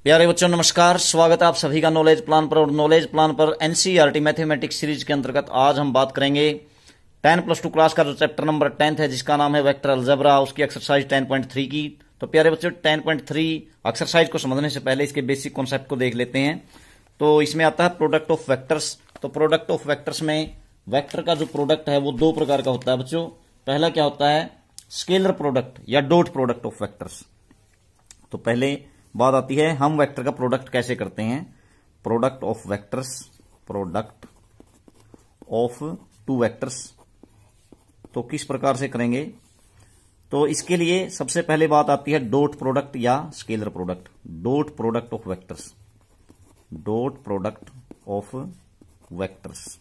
प्यारे बच्चों नमस्कार, स्वागत है आप सभी का नॉलेज प्लान पर। और नॉलेज प्लान पर एनसीईआरटी मैथमेटिक्स सीरीज के अंतर्गत आज हम बात करेंगे 10+2 क्लास का जो चैप्टर नंबर 10 है, जिसका नाम है वेक्टर अलजेब्रा, उसकी एक्सरसाइज 10.3 की। तो प्यारे बच्चों 10.3 एक्सरसाइज को समझने से पहले इसके बेसिक कॉन्सेप्ट को देख लेते हैं। तो इसमें आता है प्रोडक्ट ऑफ वेक्टर्स। तो प्रोडक्ट ऑफ वेक्टर्स में वेक्टर का जो प्रोडक्ट है वो दो प्रकार का होता है बच्चों। पहला क्या होता है, स्केलर प्रोडक्ट या डॉट प्रोडक्ट ऑफ वेक्टर्स। तो पहले बात आती है हम वेक्टर का प्रोडक्ट कैसे करते हैं। Product of vectors, product of two vectors तो किस प्रकार से करेंगे। तो इसके लिए सबसे पहले बात आती है डॉट प्रोडक्ट या scalar product. Dot product of vectors, dot product of vectors,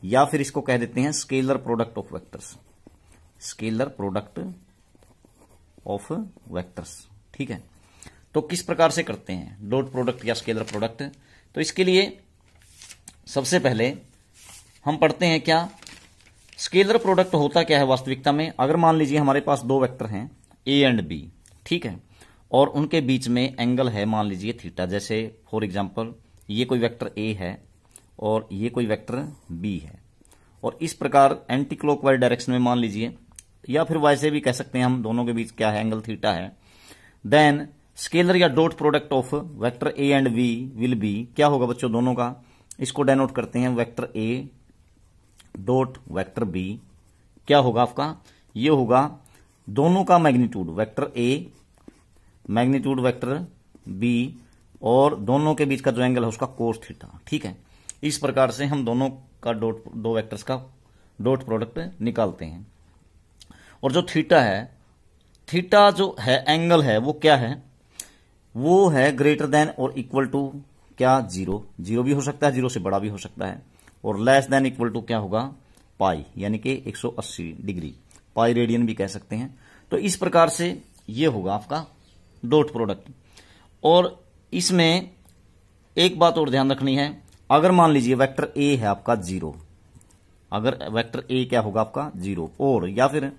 या फिर इसको कह देते हैं scalar product of vectors, scalar product of vectors. ठीक है, तो किस प्रकार से करते हैं डॉट प्रोडक्ट या स्केलर प्रोडक्ट। तो इसके लिए सबसे पहले हम पढ़ते हैं क्या स्केलर प्रोडक्ट होता क्या है वास्तविकता में। अगर मान लीजिए हमारे पास दो वेक्टर हैं ए एंड बी, ठीक है, और उनके बीच में एंगल है मान लीजिए थीटा। जैसे फॉर एग्जांपल ये कोई वेक्टर ए है और ये कोई वेक्टर बी है, और इस प्रकार एंटी क्लॉकवाइज डायरेक्शन में मान लीजिए, या फिर वैसे भी कह सकते हैं हम दोनों के बीच क्या है, एंगल थीटा है। देन स्केलर या dot product of vector A and B will be, क्या होगा बच्चों दोनों का, इसको डेनोट करते हैं vector A dot vector B. क्या होगा आपका, ये होगा दोनों का magnitude, vector A magnitude vector B, और दोनों के बीच का जो एंगल है उसका कोस थीटा। ठीक है, इस प्रकार से हम दोनों का दो वेक्टर्स का डॉट प्रोडक्ट निकालते हैं। और जो थीटा है, थीटा जो है एंगल है वो क्या है, वो है ग्रेटर देन और इक्वल टू क्या, जीरो। जीरो भी हो सकता है, जीरो से बड़ा भी हो सकता है, और लेस देन इक्वल टू क्या होगा, पाई, यानी कि 180 डिग्री, पाई रेडियन भी कह सकते हैं। तो इस प्रकार से ये होगा आपका डॉट प्रोडक्ट। और इसमें एक बात और ध्यान रखनी है, अगर मान लीजिए वेक्टर ए है आपका जीरो, अगर वेक्टर ए क्या होगा आपका जीरो, और या फिर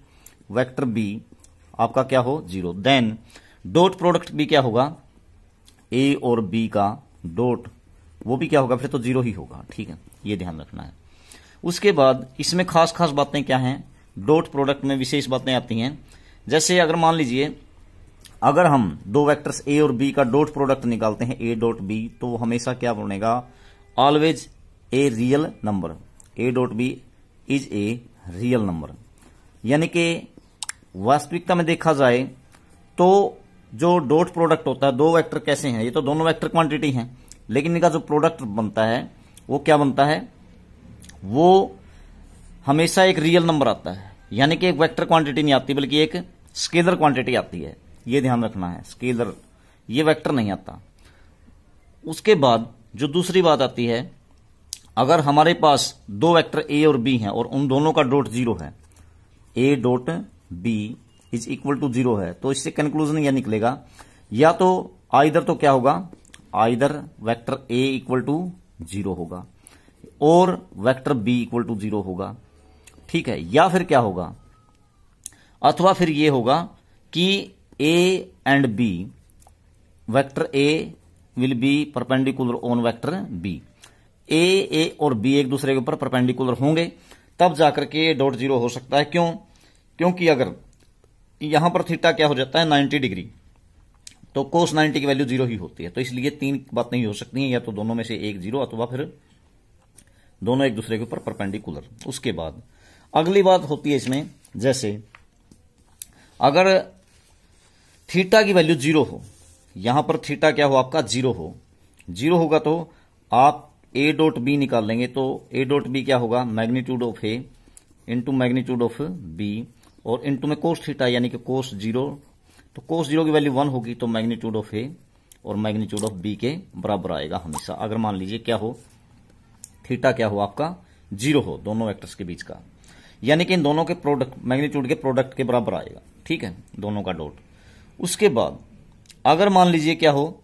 वेक्टर बी आपका क्या हो जीरो, देन डॉट प्रोडक्ट भी क्या होगा, ए और बी का डॉट वो भी क्या होगा, फिर तो जीरो ही होगा। ठीक है, ये ध्यान रखना है। उसके बाद इसमें खास खास बातें क्या हैं, डॉट प्रोडक्ट में विशेष बातें आती हैं। जैसे अगर मान लीजिए अगर हम दो वेक्टर्स ए और बी का डॉट प्रोडक्ट निकालते हैं, ए डॉट बी, तो वो हमेशा क्या बनेगा, always a real number, A dot B is a real number. यानी कि वास्तविकता में देखा जाए तो जो डॉट प्रोडक्ट होता है, दो वेक्टर कैसे हैं, ये तो दोनों वेक्टर क्वांटिटी हैं, लेकिन इनका जो प्रोडक्ट बनता है वो क्या बनता है, वो हमेशा एक रियल नंबर आता है। यानी कि एक वेक्टर क्वांटिटी नहीं आती बल्कि एक स्केलर क्वांटिटी आती है, ये ध्यान रखना है, स्केलर, ये वेक्टर नहीं आता। उसके बाद जो दूसरी बात आती है, अगर हमारे पास दो वेक्टर ए और बी हैं और उन दोनों का डॉट जीरो है, A dot B is equal to zero है, तो इससे कंक्लूजन यह निकलेगा, या तो आइदर तो क्या होगा, either vector A equal to zero होगा और vector B equal to zero होगा। ठीक है, या फिर क्या होगा, अथवा फिर ये होगा कि A and B, vector A will be perpendicular on vector B, A और बी एक दूसरे के ऊपर परपेंडिकुलर होंगे, तब जाकर के डॉट जीरो हो सकता है। क्यों, क्योंकि अगर यहां पर थीटा क्या हो जाता है 90 डिग्री, तो कोस 90 की वैल्यू जीरो ही होती है। तो इसलिए तीन बातें ही हो सकती हैं, या तो दोनों में से एक जीरो, अथवा फिर दोनों एक दूसरे के ऊपर परपेंडिकुलर। उसके बाद अगली बात होती है इसमें, जैसे अगर थीटा की वैल्यू जीरो हो, यहां पर थीटा क्या हो आपका जीरो हो, जीरो होगा तो आप ए डॉट बी निकाल लेंगे, तो ए डॉट बी क्या होगा, magnitude of A into magnitude of B, और इंटू में कोस थीटा यानी कि कोस जीरो, तो कोस जीरो की वैल्यू 1 होगी, तो मैग्नीट्यूड ऑफ ए और मैग्नीट्यूड ऑफ बी के बराबर आएगा हमेशा। अगर मान लीजिए क्या हो, थीटा क्या हो आपका जीरो हो दोनों वेक्टर्स के बीच का, यानी कि इन दोनों के प्रोडक्ट मैग्नीट्यूड के प्रोडक्ट के बराबर आएगा। ठीक है, दोनों का डॉट। उसके बाद अगर मान लीजिए क्या हो,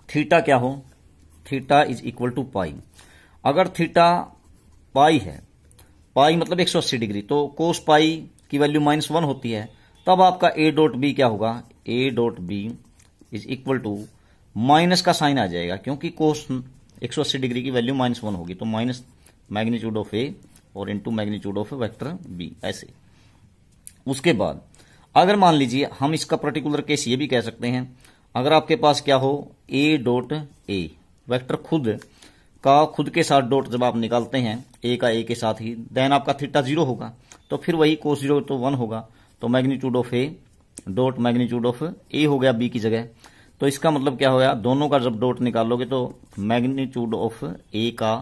थीटा क्या हो, थीटा इज इक्वल टू पाई। अगर थीटा पाई है, पाई मतलब 180 डिग्री, तो कोस पाई की वैल्यू -1 होती है, तब आपका ए डॉट बी क्या होगा, A dot B is equal to minus का साइन आ जाएगा, क्योंकि कोस 180 डिग्री की वैल्यू -1 होगी, तो माइनस मैग्नीट्यूड ऑफ ए और into magnitude of vector B, ऐसे। उसके बाद अगर मान लीजिए हम इसका पर्टिकुलर केस ये भी कह सकते हैं, अगर आपके पास क्या हो ए डॉट ए, वेक्टर खुद के साथ डॉट जब आप निकालते हैं ए का ए के साथ ही, देन आपका थीटा 0 होगा, तो फिर वही कोस 0 तो 1 होगा, तो magnitude of A dot magnitude of A हो गया बी की जगह। तो इसका मतलब क्या होगा, दोनों का जब डॉट निकालोगे तो मैग्नीट्यूड ऑफ ए का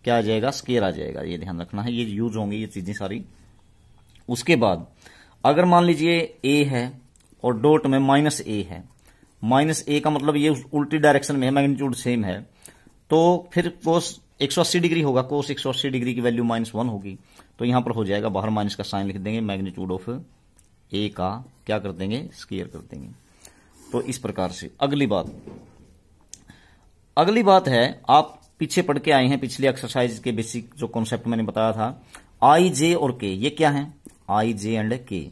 क्या आ जाएगा, स्केयर आ जाएगा। ये ध्यान रखना है, ये यूज होंगी ये चीजें सारी। उसके बाद अगर मान लीजिए ए है और डॉट में माइनस ए है, माइनस ए का मतलब ये उल्टी डायरेक्शन में है, मैग्नीट्यूड सेम है, तो फिर कोस 180 डिग्री होगा, कोस 180 डिग्री की वैल्यू -1 होगी, तो यहां पर हो जाएगा, बाहर माइनस का साइन लिख देंगे, मैग्नीट्यूड ऑफ ए का क्या कर देंगे, स्केयर कर देंगे। तो इस प्रकार से अगली बात है, आप पीछे पढ़ के आए हैं पिछली एक्सरसाइज के बेसिक जो कॉन्सेप्ट मैंने बताया था, आई जे और के, ये क्या है, आई जे एंड के।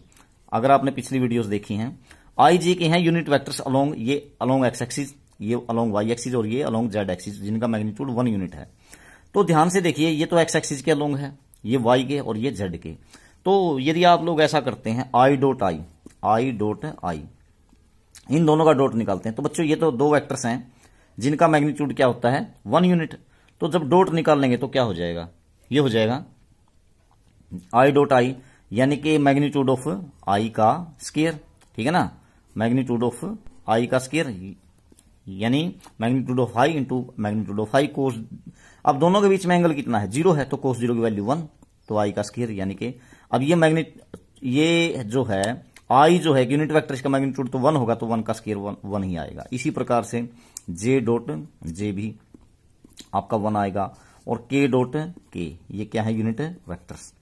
अगर आपने पिछली वीडियोस देखी हैं, आई जे के हैं यूनिट वेक्टर्स अलोंग, ये अलोंग एक्स एक्सिस, ये अलोंग वाई एक्सिस और ये अलोंग जेड एक्सिस, जिनका मैग्नीट्यूड 1 यूनिट है। तो ध्यान से देखिए, ये तो एक्स एक्सिस के अलोंग है, ये वाई के और ये जेड के। तो यदि आप लोग ऐसा करते हैं आई डॉट आई, इन दोनों का डॉट निकालते हैं, तो बच्चों ये तो दो वेक्टर्स हैं जिनका मैग्नीट्यूड क्या होता है 1 यूनिट। तो जब डॉट निकाल लेंगे तो क्या हो जाएगा, ये हो जाएगा आई डॉट आई, यानी कि मैग्नीट्यूड ऑफ आई का स्केयर, ठीक है ना, मैग्नीट्यूड ऑफ आई का स्केयर, यानी magnitude of I into magnitude of I cos. अब दोनों के बीच में एंगल कितना है, 0 है, तो कोस 0 की वैल्यू 1, तो आई का स्केयर, यानी कि अब ये जो है आई जो है यूनिट वेक्टर, इसका मैग्नीट्यूड तो 1 होगा, तो 1 का स्केयर 1 ही आएगा। इसी प्रकार से जे डॉट जे भी आपका 1 आएगा, और के डॉट के, ये क्या है, यूनिट वेक्टर्स,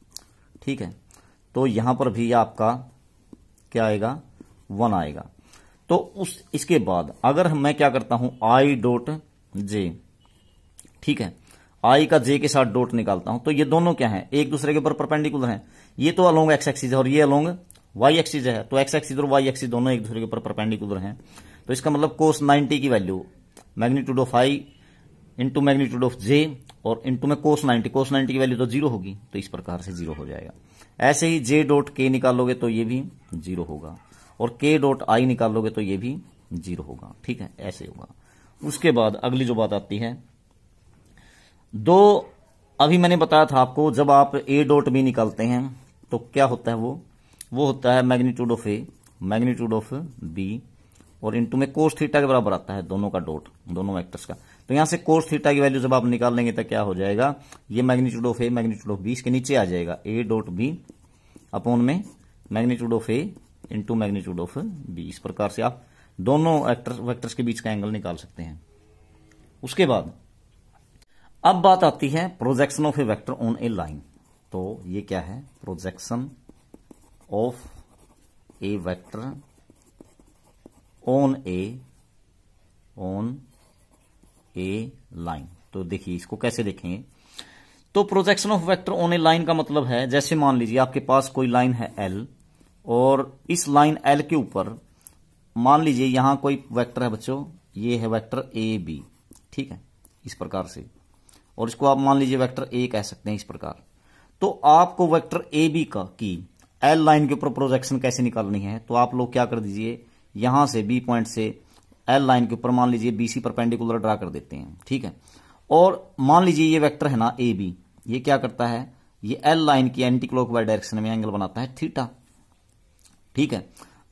ठीक है। तो यहां पर भी आपका क्या आएगा, 1 आएगा। तो इसके बाद अगर मैं क्या करता हूं, आई डॉट जे, ठीक है, आई का जे के साथ डॉट निकालता हूं, तो ये दोनों क्या है, एक दूसरे के ऊपर परपेंडिकुलर हैं। ये तो अलोंग एक्स एक्सिस है और ये अलोंग वाई एक्सिस है, तो एक्स एक्सिस और वाई एक्सिस दोनों एक दूसरे के ऊपर परपेंडिकुलर हैं। तो इसका मतलब कोस 90 की value magnitude of I into magnitude of J और इंटू में कोस 90 की वैल्यू तो 0 होगी, तो इस प्रकार से 0 हो जाएगा। ऐसे ही जे डॉट के निकालोगे तो ये भी 0 होगा, और के डॉट आई निकालोगे तो ये भी 0 होगा, ठीक है, ऐसे होगा। उसके बाद अगली जो बात आती है, अभी मैंने बताया था आपको, जब आप ए डॉट बी निकालते हैं तो क्या होता है, वो होता है magnitude of A magnitude of B और इंटू में कोस थीटा के बराबर आता है दोनों का डॉट, दोनों वेक्टर्स का। तो यहां से कोस थीटा की वैल्यू जब आप निकाल लेंगे तो क्या हो जाएगा, ये magnitude of A magnitude of B इसके नीचे आ जाएगा, ए डॉट बी अपॉन में magnitude of A into magnitude of B. इस प्रकार से आप दोनों वेक्टर्स के बीच का एंगल निकाल सकते हैं। उसके बाद अब बात आती है projection of A vector on A line. तो ये क्या है, projection of A vector on A line. तो देखिए इसको कैसे देखेंगे, तो projection of vector on A line का मतलब है, जैसे मान लीजिए आपके पास कोई लाइन है एल, और इस लाइन एल के ऊपर मान लीजिए यहां कोई वेक्टर है बच्चों, ये है वेक्टर ए बी, ठीक है, इस प्रकार से, और इसको आप मान लीजिए वेक्टर ए कह सकते हैं, इस प्रकार। तो आपको वेक्टर ए बी की एल लाइन के ऊपर प्रोजेक्शन कैसे निकालनी है, तो आप लोग क्या कर दीजिए, यहां से बी पॉइंट से एल लाइन के ऊपर मान लीजिए बीसी परपेंडिकुलर ड्रा कर देते हैं, ठीक है। और मान लीजिए ये वेक्टर है ना ए बी, ये क्या करता है, ये एल लाइन की एंटी क्लॉकवाइज डायरेक्शन में एंगल बनाता है थीटा, ठीक है।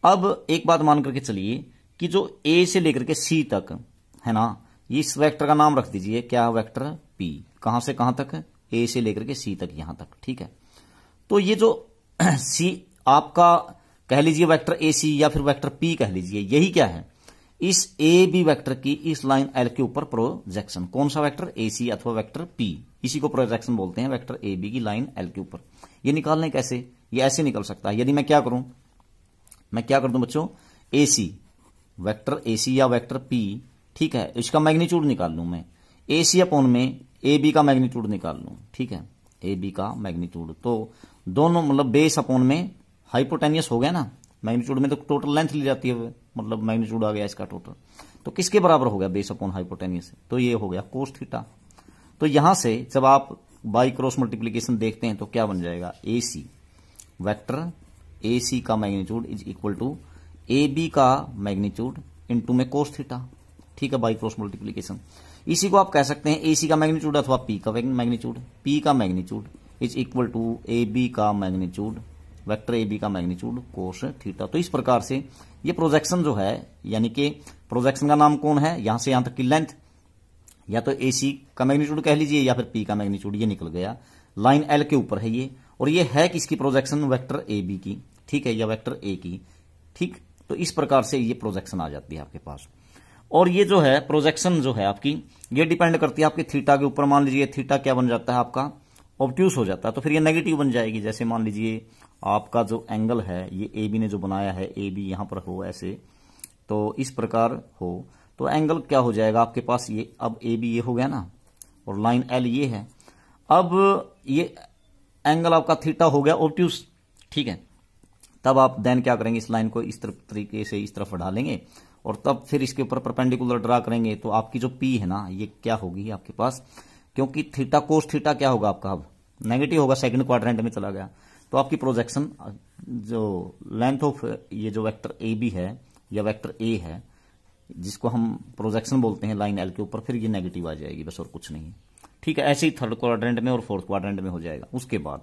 अब एक बात मान करके चलिए कि जो ए से लेकर के सी तक है ना, इस वेक्टर का नाम रख दीजिए क्या, वेक्टर पी। कहां से कहां तक, ए से लेकर के सी तक, यहां तक, ठीक है। तो ये जो सी आपका कह लीजिए वेक्टर ए सी या फिर वेक्टर पी कह लीजिए, यही क्या है, इस ए बी वेक्टर की इस लाइन एल के ऊपर प्रोजेक्शन। कौन सा वेक्टर, ए सी अथवा वेक्टर पी, इसी को प्रोजेक्शन बोलते हैं, वेक्टर ए बी की लाइन एल के ऊपर। ये निकालने कैसे, ये ऐसे निकल सकता है, यदि मैं क्या करूं, मैं क्या कर दूं बच्चों, ए सी वेक्टर ए सी या वेक्टर पी, ठीक है, इसका मैग्नीट्यूड निकाल लूं मैं, ए सी अपॉन में ए बी का मैग्नीट्यूड निकाल लूं, ठीक है, ए बी का मैग्नीट्यूड। तो दोनों मतलब बेस अपॉन में हाइपोटेनियस हो गया ना, मैग्नीट्यूड में तो टोटल लेंथ ली जाती है, मतलब मैग्नीट्यूड आ गया इसका टोटल। तो किसके बराबर हो गया? Base upon hypotenuse. तो ये हो गया कोस थीटा। तो यहां से जब आप बाई क्रॉस मल्टीप्लीकेशन देखते हैं तो क्या बन जाएगा? AC वेक्टर AC का magnitude is equal to AB का मैग्नीट्यूड इनटू में कोस थीटा। ठीक है, बाई क्रॉस मल्टीप्लीकेशन। इसी को आप कह सकते हैं AC का मैग्नीट्यूड अथवा P का मैग्नीट्यूड। P का magnitude is equal to AB का मैग्नीट्यूड, वेक्टर AB का मैग्नीट्यूड कोस थीटा। तो इस प्रकार से ये प्रोजेक्शन जो है, यानी कि प्रोजेक्शन का नाम कौन है, यहां से यहां तक की लेंथ, या तो AC का मैग्नीट्यूड कह लीजिए या फिर P का मैग्नीट्यूड, ये निकल गया। लाइन L के ऊपर है ये, और ये है किसकी प्रोजेक्शन? वेक्टर AB की, ठीक है, या वेक्टर A की। ठीक, तो इस प्रकार से ये प्रोजेक्शन आ जाती है आपके पास। और ये जो है प्रोजेक्शन जो है आपकी, ये डिपेंड करती है आपके थीटा के ऊपर। मान लीजिए थीटा क्या बन जाता है आपका? ऑब्ट्यूस हो जाता है, तो फिर ये नेगेटिव बन जाएगी। जैसे मान लीजिए आपका जो एंगल है, ये AB ने जो बनाया है, AB यहां पर हो ऐसे, तो इस प्रकार हो, तो एंगल क्या हो जाएगा आपके पास? ये अब AB ये हो गया ना, और लाइन L ये है। अब ये एंगल आपका थीटा हो गया ऑब्ट्यूस, ठीक है। तब आप देन क्या करेंगे? इस लाइन को इस तरीके से इस तरफ डालेंगे, और तब फिर इसके ऊपर परपेंडिकुलर ड्रा करेंगे। तो आपकी जो P है ना, ये क्या होगी आपके पास? क्योंकि थीटा कोस थीटा क्या होगा आपका? अब नेगेटिव होगा, सेकंड क्वाड्रेंट में चला गया। तो आपकी प्रोजेक्शन जो लेंथ ऑफ ये जो वेक्टर AB है या वेक्टर A है, जिसको हम प्रोजेक्शन बोलते हैं लाइन L के ऊपर, फिर ये नेगेटिव आ जाएगी, बस और कुछ नहीं। ठीक है, ऐसे ही थर्ड क्वाड्रेंट में और फोर्थ क्वाड्रेंट में हो जाएगा। उसके बाद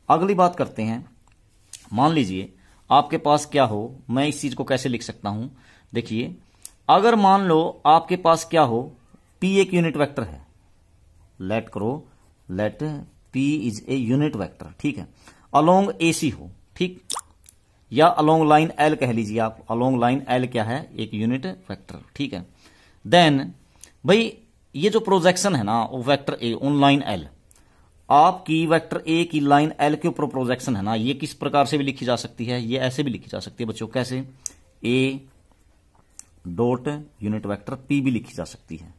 अगली बात करते हैं। मान लीजिए आपके पास क्या हो, मैं इस चीज को कैसे लिख सकता हूं? देखिए, अगर मान लो आपके पास क्या हो, P एक यूनिट वेक्टर है, let P is a unit vector, ठीक है, अलोंग AC हो, ठीक, या अलोंग लाइन L कह लीजिए आप। अलोंग लाइन L क्या है? एक यूनिट वेक्टर, ठीक है। देन भाई ये जो प्रोजेक्शन है ना vector A on line L, आपकी वेक्टर A की लाइन L के ऊपर प्रोजेक्शन है ना, ये किस प्रकार से भी लिखी जा सकती है? ये ऐसे भी लिखी जा सकती है बच्चों। कैसे? A dot unit vector P भी लिखी जा सकती है।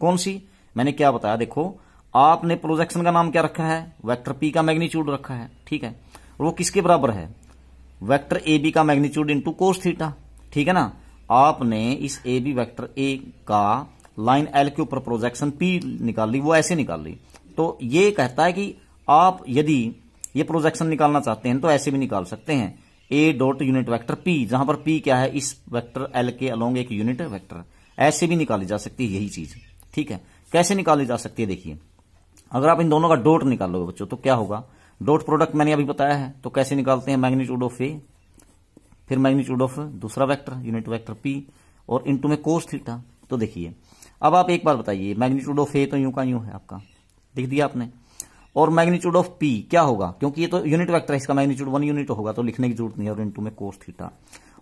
कौन सी? मैंने क्या बताया, देखो आपने प्रोजेक्शन का नाम क्या रखा है? वेक्टर P का मैग्नीट्यूड रखा है, ठीक है, और वो किसके बराबर है? वेक्टर AB का मैग्नीट्यूड इंटू कोस थीटा, ठीक है ना। आपने इस AB वेक्टर A का लाइन L के ऊपर प्रोजेक्शन P निकाल ली, वो ऐसे निकाल ली। तो ये कहता है कि आप यदि ये प्रोजेक्शन निकालना चाहते हैं तो ऐसे भी निकाल सकते हैं, A dot unit vector P, जहां पर P क्या है? इस वेक्टर L के अलोंग एक यूनिट वेक्टर, ऐसे भी निकाली जा सकती है यही चीज, ठीक है। कैसे निकाली जा सकती है? देखिए, अगर आप इन दोनों का डॉट निकालोगे बच्चों तो क्या होगा? डॉट प्रोडक्ट मैंने अभी बताया है, तो कैसे निकालते हैं? मैग्नीट्यूड ऑफ A, फिर मैग्नीट्यूड ऑफ दूसरा वेक्टर यूनिट वेक्टर P, और इनटू में कोस थीटा। तो देखिए, अब आप एक बार बताइए, मैग्नीट्यूड ऑफ A तो यूं का यूं है आपका, लिख दिया आपने, और मैग्नीट्यूड ऑफ P क्या होगा? क्योंकि ये तो यूनिट वेक्टर है, इसका मैग्नीट्यूड 1 यूनिट होगा, तो लिखने की जरूरत नहीं है, और इनटू में कोस थीटा।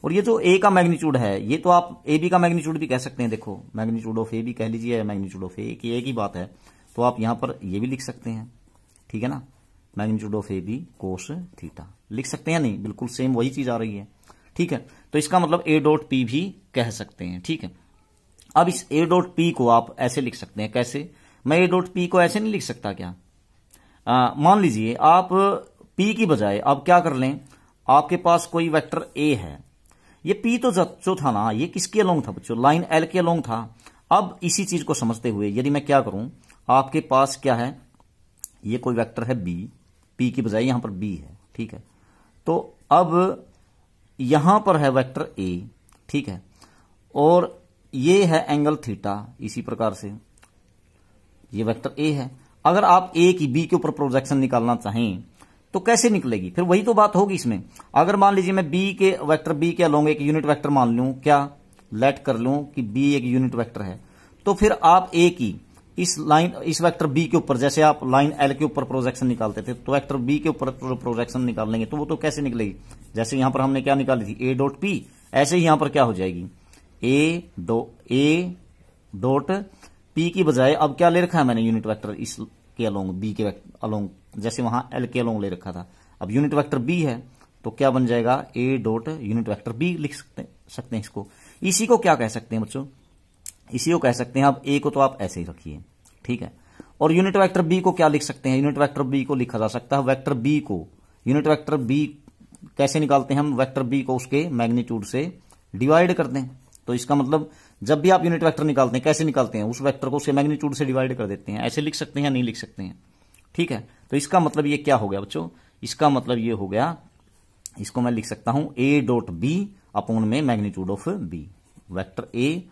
और ये जो A का मैग्नीट्यूड है, ये तो आप AB का मैग्नीट्यूड भी कह सकते हैं। देखो, मैग्नीट्यूड ऑफ A भी कह लीजिए, मैग्नीट्यूड ऑफ A की एक ही बात है, तो आप यहां पर ये भी लिख सकते हैं, ठीक है ना। Magnitude of AB cos theta लिख सकते हैं, नहीं बिल्कुल सेम वही चीज आ रही है, ठीक है। तो इसका मतलब A डॉट P भी कह सकते हैं, ठीक है। अब इस A डॉट P को आप ऐसे लिख सकते हैं। कैसे? मैं A डॉट P को ऐसे नहीं लिख सकता क्या? मान लीजिए आप P की बजाय अब क्या कर लें, आपके पास कोई वेक्टर A है, ये P तो जो था ना, ये किसके अलोंग था बच्चों? लाइन L के अलोंग था। अब इसी चीज को समझते हुए यदि मैं क्या करूं, आपके पास क्या है, ये कोई वेक्टर है B, P की बजाय यहां पर B है, ठीक है। तो अब यहां पर है वेक्टर A, ठीक है, और ये है एंगल थीटा। इसी प्रकार से ये वेक्टर A है। अगर आप A की B के ऊपर प्रोजेक्शन निकालना चाहें तो कैसे निकलेगी? फिर वही तो बात होगी इसमें। अगर मान लीजिए मैं वेक्टर B के अलोंग एक यूनिट वेक्टर मान लूं, क्या लेट कर लूं कि B एक यूनिट वेक्टर है, तो फिर आप A की इस वेक्टर B के ऊपर, जैसे आप लाइन L के ऊपर प्रोजेक्शन निकालते थे, तो वेक्टर B के ऊपर प्रोजेक्शन निकाल लेंगे तो वो तो कैसे निकलेगी? जैसे यहां पर हमने क्या निकाली थी? A डॉट P, ऐसे ही यहां पर क्या हो जाएगी? A डॉट P की बजाय अब क्या ले रखा है मैंने? यूनिट वेक्टर इस के अलोंग B के अलोंग, जैसे वहां L के अलोंग ले रखा था। अब यूनिट वेक्टर B है तो क्या बन जाएगा? A dot unit vector B लिख सकते हैं इसको। इसी को क्या कह सकते हैं बच्चों? इसी को कह सकते हैं। अब A को तो आप ऐसे ही रखिए, ठीक है, और यूनिट वेक्टर B को क्या लिख सकते हैं? यूनिट वेक्टर B को लिखा जा सकता है वेक्टर B को, यूनिट वेक्टर B कैसे निकालते हैं हम, वेक्टर बी को उसके मैग्नीट्यूड से डिवाइड करते हैं। तो इसका मतलब जब भी आप यूनिट वेक्टर निकालते हैं कैसे निकालते हैं, उस वेक्टर को उसके मैग्नीट्यूड से डिवाइड कर देते हैं। ऐसे लिख सकते हैं या नहीं लिख सकते हैं, ठीक है। तो इसका मतलब ये क्या हो गया बच्चों, इसका मतलब ये हो गया, इसको मैं लिख सकता हूं ए डॉट बी अपॉन में magnitude of B, vector A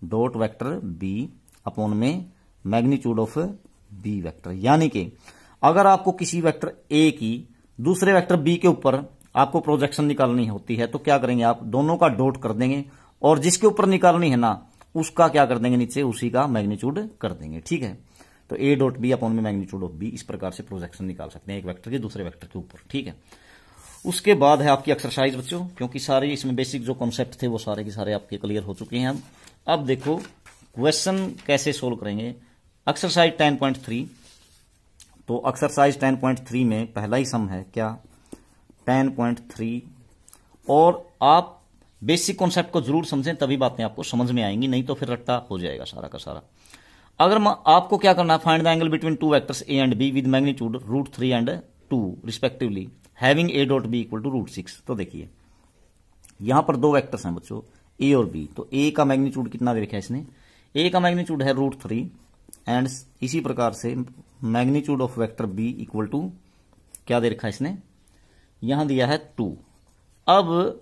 dot vector B upon में मैग्नीट्यूड ऑफ बी वेक्टर। यानी कि अगर आपको किसी वेक्टर ए की दूसरे वेक्टर बी के ऊपर आपको प्रोजेक्शन निकालनी होती है तो क्या करेंगे, आप दोनों का डॉट कर देंगे और जिसके ऊपर निकालनी है ना उसका क्या कर देंगे, नीचे उसी का मैग्नीट्यूड कर देंगे, ठीक है। तो ए डॉट बी अपॉन में मैग्नीट्यूड ऑफ बी, इस प्रकार से प्रोजेक्शन निकाल सकते हैं एक वेक्टर के दूसरे वेक्टर के ऊपर, ठीक है। उसके बाद है आपकी एक्सरसाइज बच्चों, क्योंकि सारे इसमें बेसिक जो कॉन्सेप्ट थे वो सारे के सारे आपके क्लियर हो चुके हैं। अब देखो क्वेश्चन कैसे सोल्व करेंगे। एक्सरसाइज 10.3, तो एक्सरसाइज 10.3 में पहला ही सम है क्या, 10.3। और आप बेसिक कॉन्सेप्ट को जरूर समझें तभी बातें आपको समझ में आएंगी, नहीं तो फिर रट्टा हो जाएगा सारा का सारा। अगर आपको क्या करना है, find the angle between two vectors A and B with magnitude √3 and 2 respectively having A dot B equal to √6। तो देखिए यहां पर दो वेक्टर्स हैं बच्चों ए और बी, तो ए का मैग्नीट्यूड कितना दे रखा है इसने, ए का मैग्नीट्यूड है √3 एंड इसी प्रकार से magnitude of vector B equal to क्या दे रखा है इसने, यहां दिया है 2। अब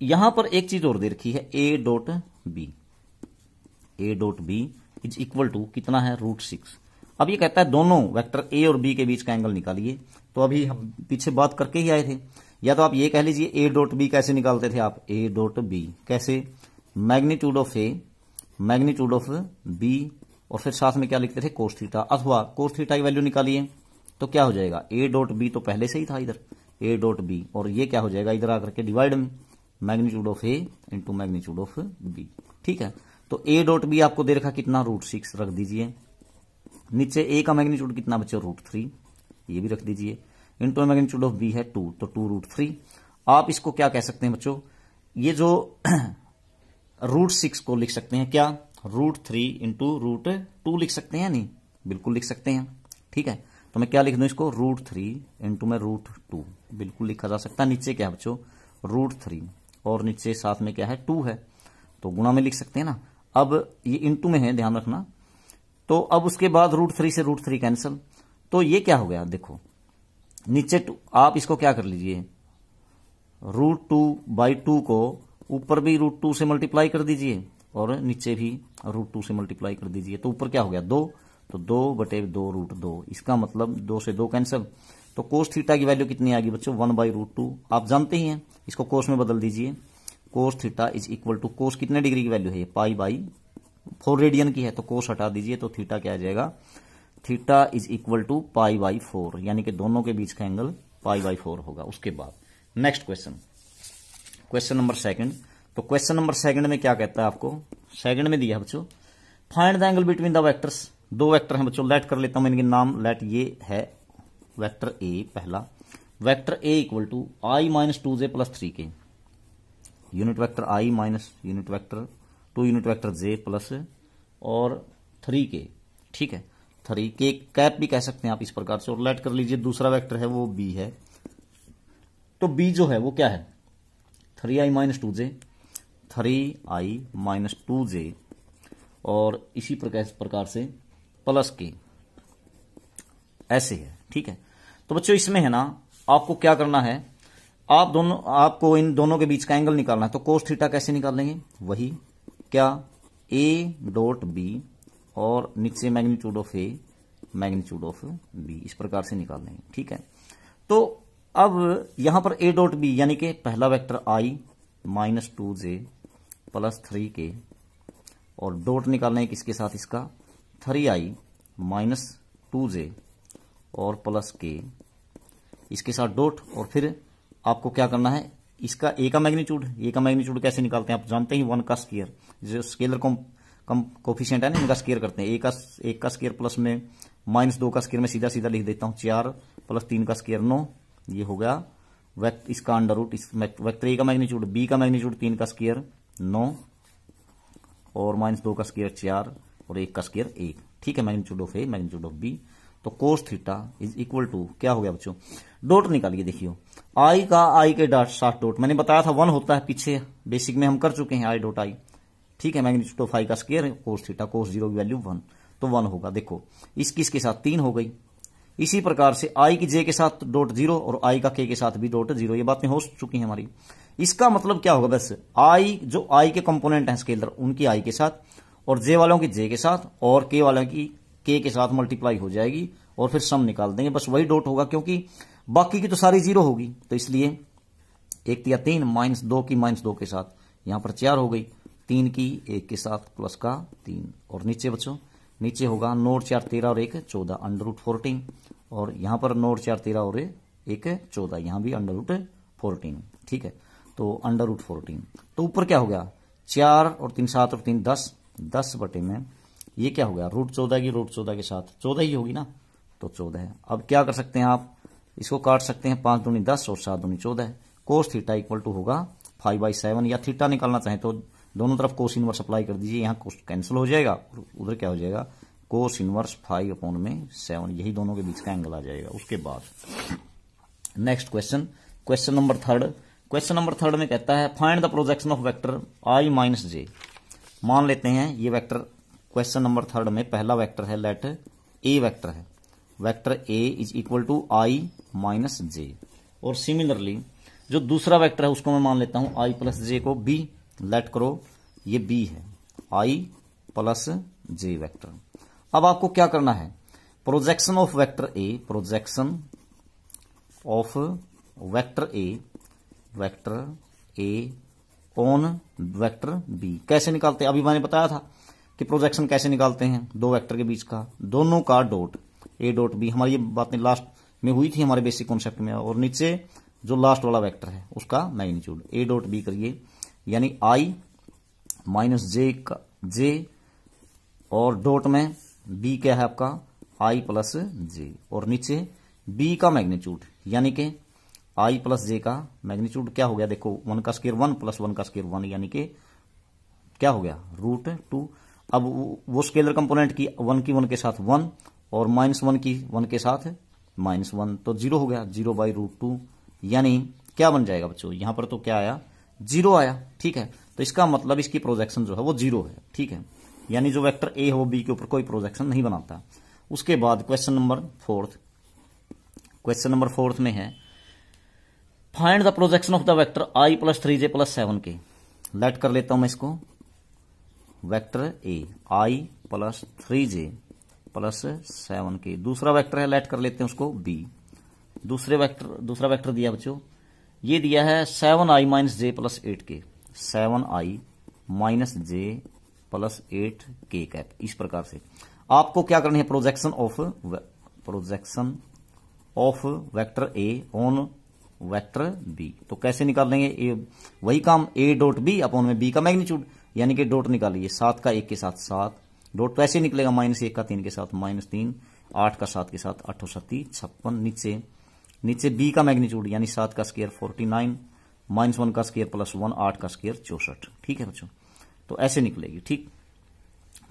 यहां पर एक चीज और दे रखी है A dot B, A dot B is equal to कितना है √6। अब ये कहता है दोनों वेक्टर ए और बी के बीच का एंगल निकालिए। तो अभी हम पीछे बात करके ही आए थे, या तो आप ये कह लीजिए ए डॉट बी कैसे निकालते थे आप, ए डॉट बी कैसे, magnitude of A magnitude of B और फिर साथ में क्या लिखते थे कोस थीटा, अथवा कोस थीटा की वैल्यू निकालिए तो क्या हो जाएगा, ए डॉट बी तो पहले से ही था इधर ए डॉट बी, और ये क्या हो जाएगा इधर आकर के डिवाइड में magnitude of A into magnitude of B, ठीक है। तो ए डॉट बी आपको दे रखा कितना √6 रख दीजिए, नीचे ए का मैग्नीट्यूड कितना बच्चों √3 ये भी रख दीजिए, इंटू मैग्नीट्यूड ऑफ बी है 2 तो 2√3। आप इसको क्या कह सकते हैं बच्चों, ये जो √6 को लिख सकते हैं क्या, √3 इंटू √2 लिख सकते हैं, नहीं बिल्कुल लिख सकते हैं, ठीक है। तो मैं क्या लिख दूं इसको, √3 इंटू में √2 बिल्कुल लिखा जा सकता है। नीचे क्या है बच्चों √3 और नीचे साथ में क्या है 2 है, तो गुणा में लिख सकते हैं ना। अब ये इंटू में है ध्यान रखना, तो अब उसके बाद √3 से √3 कैंसिल, तो ये क्या हो गया देखो नीचे 2, आप इसको क्या कर लीजिए √2/2 को ऊपर भी √2 से मल्टीप्लाई कर दीजिए और नीचे भी √2 से मल्टीप्लाई कर दीजिए, तो ऊपर क्या हो गया 2, तो 2/2 √2, इसका मतलब 2 से 2 कैंसिल। तो कोस थीटा की वैल्यू कितनी आ गई बच्चों 1/√2, आप जानते ही हैं, इसको कोस में बदल दीजिए, cos theta is equal to, cos कितने डिग्री की वैल्यू है ये π/4 रेडियन की है, तो कोस हटा दीजिए तो थीटा क्या आ जाएगा, थीटा इज इक्वल टू π/4, यानी कि दोनों के बीच का एंगल π/4 होगा। उसके बाद नेक्स्ट क्वेश्चन, क्वेश्चन नंबर 2। तो क्वेश्चन नंबर 2 में क्या कहता है आपको, सेकंड में दिया बच्चों find the angle between the vectors, दो वेक्टर हैं बच्चों, लेट कर लेता हूं इनके नाम, लेट ये है वेक्टर ए पहला, vector A equal to i-2j + 3k, unit vector i minus unit vector 2 unit vector j plus और 3k, ठीक है, 3k कैप भी कह सकते हैं आप इस प्रकार से, और लेट कर लीजिए दूसरा वेक्टर है वो b है, तो b जो है वो क्या है 3i-2j 3i-2j और इसी प्रकार से प्लस के, ऐसे है, ठीक है। तो बच्चों इसमें है ना आपको क्या करना है, आपको इन दोनों के बीच का एंगल निकालना है, तो कोस थीटा कैसे निकाल लेंगे, वही क्या ए डॉट बी और नीचे magnitude of A magnitude of B, इस प्रकार से निकाल लेंगे, ठीक है। तो अब यहां पर ए डॉट बी यानी कि पहला वेक्टर i-2j + 3k और डॉट निकालना है किसके साथ, इसका 3i-2j और प्लस k, इसके साथ डॉट, और फिर आपको क्या करना है इसका ए का मैग्नीट्यूड कैसे निकालते हैं आप जानते ही, 1 का स्क्वायर, जो स्केलर कोफिशिएंट है ना इनका स्क्वायर करते हैं, एक का स्क्वायर प्लस में -2 का स्क्वायर में सीधा सीधा लिख देता हूं 4 प्लस 3 का स्क्वायर 9, ये हो गया इसका अंडर रूट, इस वेक्टर ए का मैग्नीट्यूड, बी का मैग्नीट्यूड 3 का स्क्वायर 9 और -2 का स्क्वायर 4 और 1 का स्क्वायर 1, ठीक है, magnitude of A magnitude of B. तो तो cos theta is equal to क्या हो गया बच्चों, डॉट निकालिए। देखियो आई का आई के डॉट साथ डॉट, मैंने बताया था 1 होता है, पीछे बेसिक में हम कर चुके हैं आई डॉट आई, ठीक है। मैग्नीट्यूड ऑफ आई का स्क्वायर कोस थीटा, कोस 0 की वैल्यू 1, तो 1 होगा। देखो इसकी इसके साथ 3 हो गई। इसी प्रकार से आई की जे के साथ डॉट 0 और आई का के के साथ भी डॉट 0, ये बातें हो चुकी हैं हमारी। इसका मतलब क्या होगा, बस आई जो आई के कंपोनेंट हैं स्केलर उनकी आई के साथ और जे वालों की जे के साथ और के वालों की के के साथ मल्टीप्लाई हो जाएगी और फिर सम निकाल देंगे, बस वही डॉट होगा क्योंकि बाकी की तो सारी 0 होगी। तो इसलिए 1 या 3 -2 की -2 के साथ यहां पर 4 हो गई, 3 की 1 के साथ प्लस का 3 और नीचे बच्चों नीचे होगा 9 4 13 और 1 14 √14 और यहां पर 9 4 13 और 1 14, यहां भी √14, ठीक है। तो √14 तो ऊपर क्या हो गया 4 और 3 7 और 3 10, 10 बटे में ये क्या हो गया √14 की √14 के साथ 14 ही होगी ना, तो 14 है। अब क्या कर सकते हैं आप, इसको काट सकते हैं, 5 दूनी 10 और 7 दूनी 14 है। कोस थीटा इक्वल टू होगा 5/7, या थीटा निकालना चाहें तो दोनों तरफ कोस इनवर्स अप्लाई कर दीजिए, यहाँ कोस कैंसिल हो जाएगा और उधर क्या हो जाएगा कोस इनवर्स 5/7, यही दोनों के बीच का एंगल आ जाएगा। उसके बाद next question number 3। Question number 3 में कहता है find the projection of vector i - j। मान लेते हैं ये वेक्टर क्वेश्चन नंबर 3 में पहला वेक्टर है, लेट ए वेक्टर है, vector A is equal to i - j। और सिमिलरली जो दूसरा वेक्टर है उसको मैं मान लेता हूं i + j को b, लेट करो ये b है, i + j वेक्टर। अब आपको क्या करना है, projection of vector A, projection of vector A on vector B कैसे निकालते हैं। अभी मैंने बताया था कि प्रोजेक्शन कैसे निकालते हैं, दो वेक्टर के बीच का, दोनों का डॉट ए डॉट बी, हमारी ये बातें लास्ट में हुई थी हमारे बेसिक कॉन्सेप्ट में। और नीचे जो लास्ट वाला वेक्टर है उसका मैग्नीट्यूड ए डॉट बी करिए, यानी आई - जे और डॉट में बी क्या है आपका आई + जे और नीचे बी का मैग्नीट्यूड, यानी कि आई + जे का मैग्नीट्यूड क्या हो गया, देखो 1 का स्क्वायर 1 + 1 का स्क्वायर 1, यानी कि क्या हो गया √2। अब वो स्केलर कंपोनेंट की 1 की 1 के साथ 1 और -1 की 1 के साथ -1, तो 0 हो गया 0/√2, यानी क्या बन जाएगा बच्चों, यहां पर तो क्या आया 0 आया, ठीक है। तो इसका मतलब इसकी प्रोजेक्शन जो है वो 0 है, ठीक है, यानी जो वेक्टर ए है वो बी के ऊपर कोई प्रोजेक्शन नहीं बनाता। उसके बाद क्वेश्चन नंबर 4 में है find the projection of the vector i + 3j + 7k। Let कर लेता हूं मैं इसको, vector A i + 3j + 7k, दूसरा वेक्टर है, लेट कर लेते हैं उसको b। दूसरा वेक्टर दिया बच्चों, ये दिया है 7i - j + 8k, 7i - j + 8k cap. इस प्रकार से आपको क्या करनी है, projection of vector A on vector B. तो कैसे निकाल लेंगे, वही काम a डॉट बी अपॉन में b का मैग्नीट्यूड, यानी कि डॉट निकालिए 7 का 1 के साथ 7, डॉट तो ऐसे निकलेगा -1 का 3 के साथ -3, 8 का 7 के साथ 8 और 7 56, नीचे b का मैग्नीट्यूड यानी 7 का स्क्वायर 49, -1 का स्क्वायर +1 8 का स्क्वायर 64, ठीक है बच्चों। तो ऐसे निकलेगी, ठीक।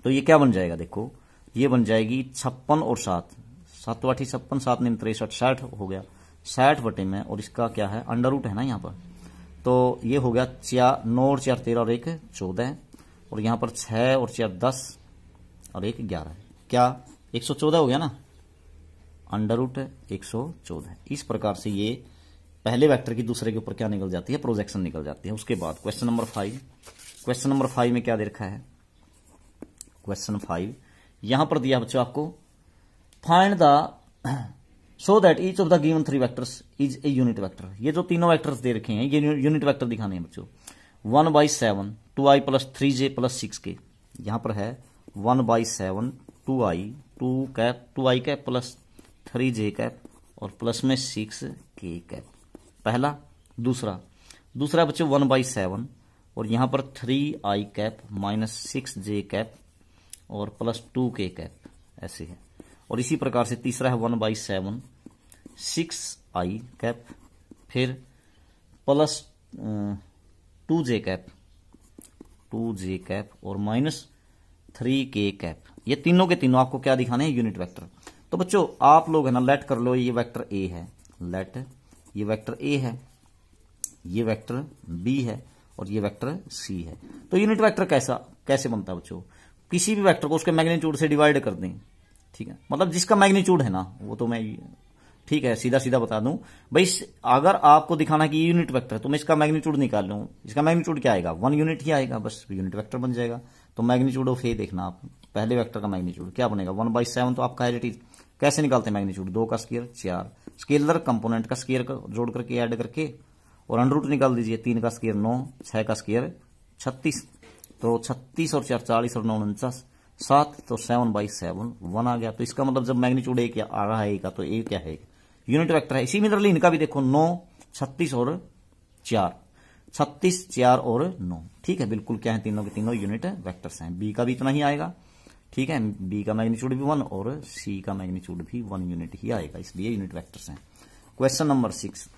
तो ये क्या बन जाएगा, देखो ये बन जाएगी 56 और 7, 7 8 56, 7 9 63, 60 हो गया, 60 बटे में, और इसका क्या है अंडर रूट है ना यहाँ पर, तो ये हो गया 9 और 4 13 और 1 14, और यहाँ पर 6 और 4 10 और 1 11, क्या 114 हो गया ना, √114। इस प्रकार से ये पहले वेक्टर की दूसरे के ऊपर क्या निकल जाती है, प्रोजेक्शन निकल जाती है। उसके बाद क्वेश्चन नंबर 5 में क्या दे रखा है, क्वेश्चन 5 यहां पर दिया बच्चों आपको find the so that each of the given 3 vectors is a unit vector. ये जो तीनों वेक्टर्स दे रखे हैं ये यूनिट वेक्टर दिखाने हैं बच्चों। 1/7 2i + 3j + 6k, यहां पर है 1/7 2i 2i cap + 3j cap और प्लस में 6k कैप, पहला। दूसरा बच्चों 1/7 और यहां पर 3i कैप -6j कैप और +2k कैप, ऐसे है। और इसी प्रकार से तीसरा है 1/7 6i कैप फिर +2j कैप और -3k कैप। ये तीनों के तीनों आपको क्या दिखाने हैं, यूनिट वेक्टर। तो तो बच्चों आप लोग है ना लेट कर लो, ये वेक्टर ए है, लेट ये वेक्टर ए है, ये वेक्टर बी है और ये वेक्टर सी है। तो यूनिट वेक्टर कैसे बनता है बच्चों? किसी भी वेक्टर को उसके मैग्नीट्यूड से डिवाइड कर दें, ठीक है, मतलब जिसका मैग्नीट्यूड है ना वो तो मैं ठीक है सीधा सीधा बता दूं भाई, अगर आपको दिखाना कि ये यूनिट वेक्टर है तो मैं इसका मैग्नीट्यूड निकाल लूं, इसका मैग्नीट्यूड क्या आएगा 1 यूनिट ही आएगा, बस यूनिट वेक्टर बन जाएगा। तो मैग्नीट्यूड ऑफ ए देखना आप, पहले वेक्टर का मैग्नीट्यूड क्या बनेगा 1/7, तो आपका है कैसे निकालते हैं मैग्नीट्यूड, 2 का स्क्वायर 4, स्केलर कंपोनेंट का स्क्वायर जोड़ करके ऐड करके और अंडर रूट निकाल दीजिए, 3 का स्क्वायर 9, 6 का स्क्वायर 36, तो 36 और 4 40 और 9 49, 7 तो 7/7 1 आ गया। तो इसका मतलब जब मैग्नीट्यूड ए क्या आ रहा है ए का, तो ए क्या है यूनिट वेक्टर है। इसी मिनरली इनका भी देखो 9 36 और 4, 36 4 और 9, ठीक है, बिल्कुल क्या है तीनों के तीनों यूनिट वेक्टर्स हैं। बी का भी इतना ही आएगा, ठीक है, बी का मैग्नीट्यूड भी 1 और सी का मैग्नीट्यूड भी 1 यूनिट ही आएगा, इसलिए यूनिट वेक्टर्स हैं। क्वेश्चन नंबर 6,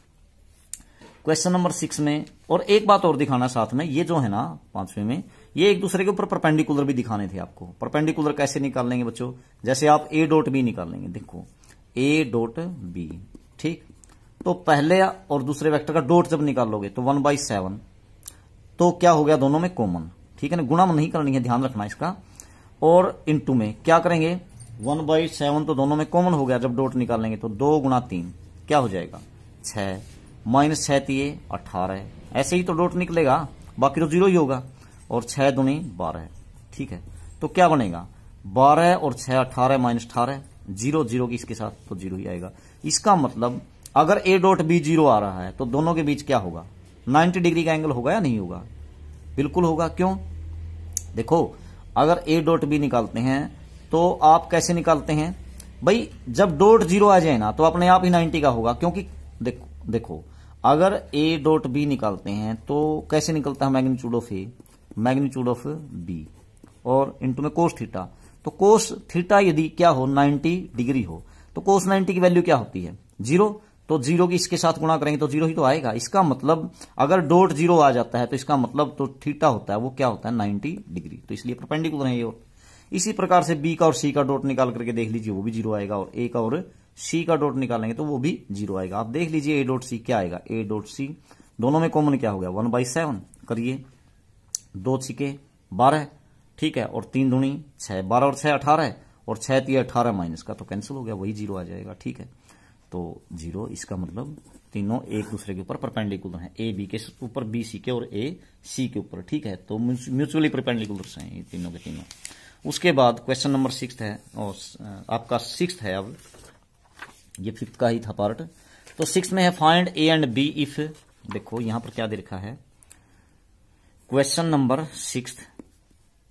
क्वेश्चन नंबर 6 में और एक बात और दिखाना साथ में, ये जो है ना 5वें में, ये एक दूसरे के ऊपर परपेंडिकुलर भी दिखाने थे आपको। परपेंडिकुलर कैसे निकाल लेंगे बच्चों, जैसे आप ए डॉट बी निकाल लेंगे, देखो ए डॉट बी, ठीक, तो पहले और दूसरे वेक्टर का डॉट जब निकाल तो 1/7, तो क्या हो गया दोनों में कॉमन, ठीक है ना, गुणा नहीं करनी है, ध्यान रखना इसका। और इनटू में क्या करेंगे 1/7, तो दोनों में कॉमन हो गया, जब डॉट निकालेंगे तो 2 गुणा 3 क्या हो जाएगा 6, माइनस 6 दिए 18, ऐसे ही तो डॉट निकलेगा, बाकी तो 0 ही होगा, और 6 दूनी 12, ठीक है, तो क्या बनेगा 12 और 6 18 माइनस 18, 0 0 की इसके साथ तो 0 ही आएगा। इसका मतलब अगर ए डॉट बी 0 आ रहा है तो दोनों के बीच क्या होगा 90 डिग्री का एंगल होगा या नहीं होगा, बिल्कुल होगा। क्यों, देखो अगर ए डॉट बी निकालते हैं तो आप कैसे निकालते हैं भाई, जब डॉट 0 आ जाए ना तो अपने आप ही 90 का होगा, क्योंकि देखो अगर ए डॉट बी निकालते हैं तो कैसे निकलता है magnitude of A, magnitude of B और इनटू में कोस थीटा, तो कोस थीटा यदि क्या हो 90 डिग्री हो तो कोस 90 की वैल्यू क्या होती है 0, तो 0 की इसके साथ गुणा करेंगे तो 0 ही तो आएगा। इसका मतलब अगर डॉट 0 आ जाता है तो इसका मतलब तो थीटा होता है वो क्या होता है 90 डिग्री, तो इसलिए परपेंडिकुलर है ये। और इसी प्रकार से बी का और सी का डॉट निकाल करके देख लीजिए, वो भी 0 आएगा, और ए का और सी का डॉट निकालेंगे तो वो भी 0 आएगा। आप देख लीजिए ए डॉट सी क्या आएगा, ए डॉट सी दोनों में कॉमन क्या हो गया 1/7, करिए 2 6 12, ठीक है, और 3 दूनी 6, 12 और 6 18, और 6 3 18 माइनस का तो कैंसिल हो गया, वही 0 आ जाएगा, ठीक है, तो 0। इसका मतलब तीनों एक दूसरे के ऊपर परपेंडिकुलर हैं, ए बी के ऊपर बी सी के और ए सी के ऊपर, ठीक है, तो म्यूचुअली परपेंडिकुलर हैं ये तीनों के तीनों। उसके बाद क्वेश्चन नंबर 6 है, और आपका 6 है, अब ये 5th का ही था पार्ट। तो 6 में है find A and B if, देखो यहां पर क्या दे रखा है, क्वेश्चन नंबर 6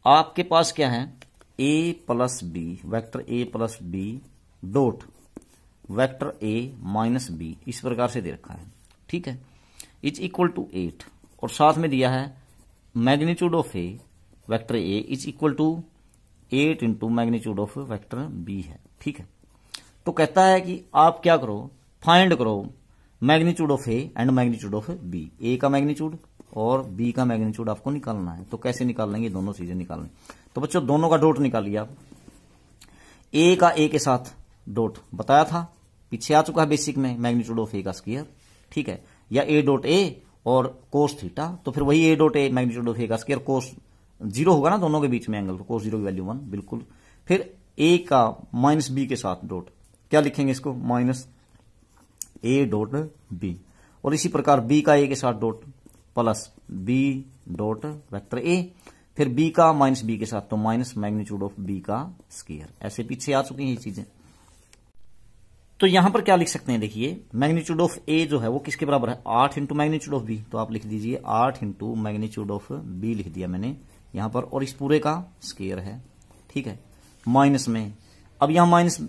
आपके पास क्या है a plus B, vector a plus B dot vector a minus B, इस प्रकार से दे रखा है, ठीक है, इज इक्वल टू 8, और साथ में दिया है magnitude of a vector a is equal to 8 into magnitude of vector b है, ठीक है। तो कहता है कि आप क्या करो, फाइंड करो magnitude of a and magnitude of b, a का मैग्नीट्यूड और b का मैग्नीट्यूड आपको निकालना है। तो कैसे निकाल लेंगे, दोनों चीजें निकालनी। तो बच्चों दोनों का डॉट निकालिए आप, a का a के साथ डॉट बताया था, पीछे आ चुका है बेसिक में, मैग्नीट्यूड ऑफ a का स्क्वायर, ठीक है, या a डॉट a और कोस थीटा, तो फिर वही a dot a magnitude of a का स्क्वायर, कोस 0 होगा ना दोनों के बीच में एंगल, तो कोस 0 की वैल्यू 1, बिल्कुल। फिर a का माइनस b के साथ डॉट, क्या लिखेंगे इसको माइनस a डॉट b, और इसी प्रकार b का a के साथ dot plus b dot vector a, फिर b का माइनस b के साथ तो माइनस मैग्नीट्यूड ऑफ b का स्क्वायर। ऐसे पीछे आ चुकी हैं ये चीजें। तो यहां पर क्या लिख सकते हैं, देखिए मैग्नीट्यूड ऑफ a जो है वो किसके बराबर है 8 इंटू मैग्नीट्यूड ऑफ b, तो आप लिख दीजिए 8 इंटू मैग्नीट्यूड ऑफ b लिख दिया मैंने यहां पर, और इस पूरे का स्क्वायर है, ठीक है, माइनस में अब यहां माइनस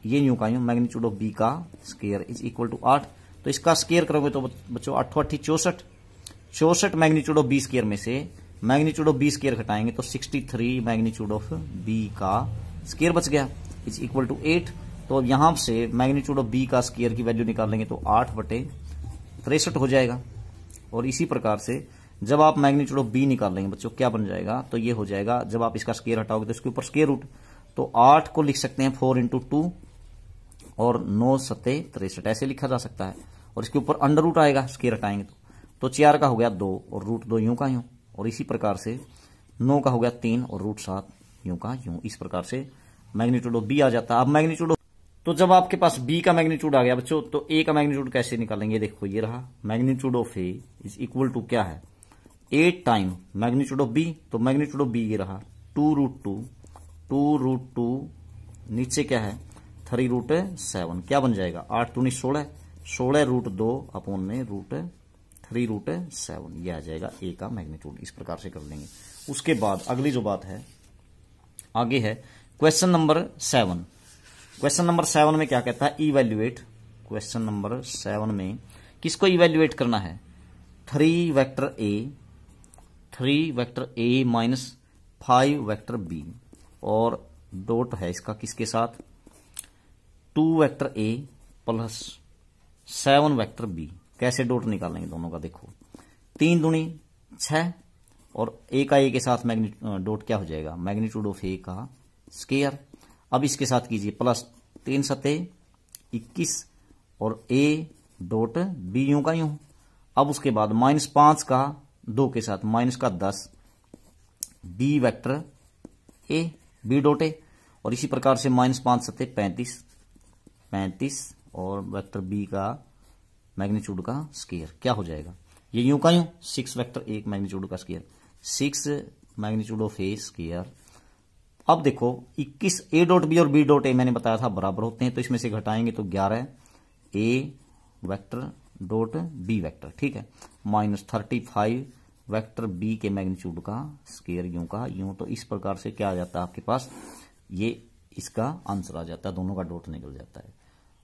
ये न्यू का यूं मैग्नीट्यूड ऑफ b का स्क्वायर इज इक्वल टू 8, तो इसका स्क्वायर करोगे तो बच्चों 8 8 64 मैग्नीट्यूड ऑफ बी स्क्वायर में से मैग्नीट्यूड ऑफ बी स्क्वायर घटाएंगे तो 63 मैग्नीट्यूड ऑफ बी का स्क्वायर बच गया इज इक्वल टू 8। तो अब यहां से मैग्नीट्यूड ऑफ बी का स्क्वायर की वैल्यू निकालेंगे तो 8/63 हो जाएगा। और इसी प्रकार से जब आप मैग्नीट्यूड ऑफ बी निकालेंगे बच्चों क्या बन जाएगा, तो ये हो जाएगा, जब आप इसका स्क्वायर हटाओगे तो इसके ऊपर स्क्वायर रूट, तो 8 को लिख सकते हैं 4 इंटू 2, और 9 सत्ते 63 ऐसे लिखा जा सकता है। और इसके ऊपर अंडर रूट आएगा, स्केयर हटाएंगे तो 4 का हो गया 2 और रूट 2 यूं का यूं, और इसी प्रकार से 9 का हो गया 3 और रूट 7 यूं का यूं। इस प्रकार से मैग्नीट्यूड ऑफ बी आ जाता है। अब मैग्नीट्यूड, तो जब आपके पास बी का मैग्नीट्यूड आ गया बच्चों, तो ए का मैग्नीट्यूड कैसे निकालेंगे? देखो ये रहा, magnitude of A is equal to क्या है, 8 टाइम मैग्नीट्यूड ऑफ बी। तो मैग्नीट्यूड ऑफ बी ये रहा 2√2 नीचे क्या है 3√7, क्या बन जाएगा 8 दूनी 16, 16√2 अपॉन में √3√7, यह आ जाएगा ए का मैग्नीट्यूड। इस प्रकार से कर लेंगे। उसके बाद अगली जो बात है आगे है क्वेश्चन नंबर 7। क्वेश्चन नंबर 7 में क्या कहता है, इवैल्यूएट। क्वेश्चन नंबर 7 में किसको इवैल्यूएट करना है, 3 vector A minus 5 vector B, और डॉट है इसका किसके साथ, 2 vector A plus 7 vector B. कैसे डॉट निकालेंगे दोनों का, देखो 3 दूनी 6 और ए का ए के साथ डॉट क्या हो जाएगा, मैग्नीट्यूड ऑफ ए का स्केयर। अब इसके साथ कीजिए प्लस 3 सत्ते 21 और ए डॉट बी यूं का यूं। अब उसके बाद -5 का 2 के साथ माइनस का 10 B vector A B dot A, और इसी प्रकार से -5 सत्ते 35 और वेक्टर बी का मैग्नीट्यूड का स्केयर क्या हो जाएगा, ये यूं का यूं 6 वेक्टर ए मैग्नीट्यूड का square, 6 magnitude of A square. अब देखो 21 ए डॉट बी और बी डॉट ए मैंने बताया था बराबर होते हैं, तो इसमें से घटाएंगे तो 11 ए वेक्टर डॉट बी वेक्टर, ठीक है, -35 वेक्टर बी के मैग्नीट्यूड का स्केयर यूं का यूं। तो इस प्रकार से क्या आ जाता है आपके पास, ये इसका आंसर आ जाता है, दोनों का डॉट निकल जाता है।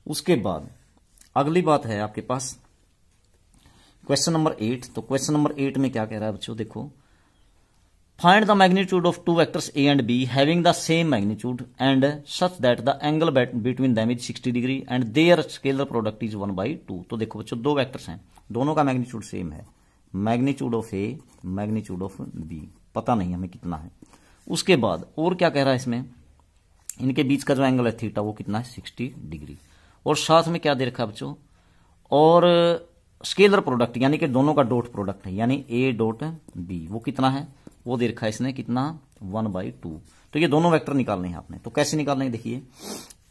उसके बाद अगली बात है आपके पास क्वेश्चन नंबर 8। तो क्वेश्चन नंबर 8 में क्या कह रहा है बच्चों, देखो find the magnitude of 2 vectors A and B having the same magnitude and such that the angle between them is 60 degree and their scalar product is 1/2। तो देखो बच्चों 2 वेक्टर्स हैं, दोनों का मैग्नीट्यूड सेम है, magnitude of A magnitude of B पता नहीं हमें कितना है। उसके बाद और क्या कह रहा है इसमें, इनके बीच का जो एंगल है थीटा वो कितना है 60 डिग्री, और साथ में क्या दे रखा है बच्चों, और स्केलर प्रोडक्ट यानी कि दोनों का डॉट प्रोडक्ट है, यानी ए डॉट बी वो कितना है, वो दे रखा है इसने कितना 1/2। तो ये दोनों वेक्टर निकालने हैं आपने, तो कैसे निकालने हैं देखिए।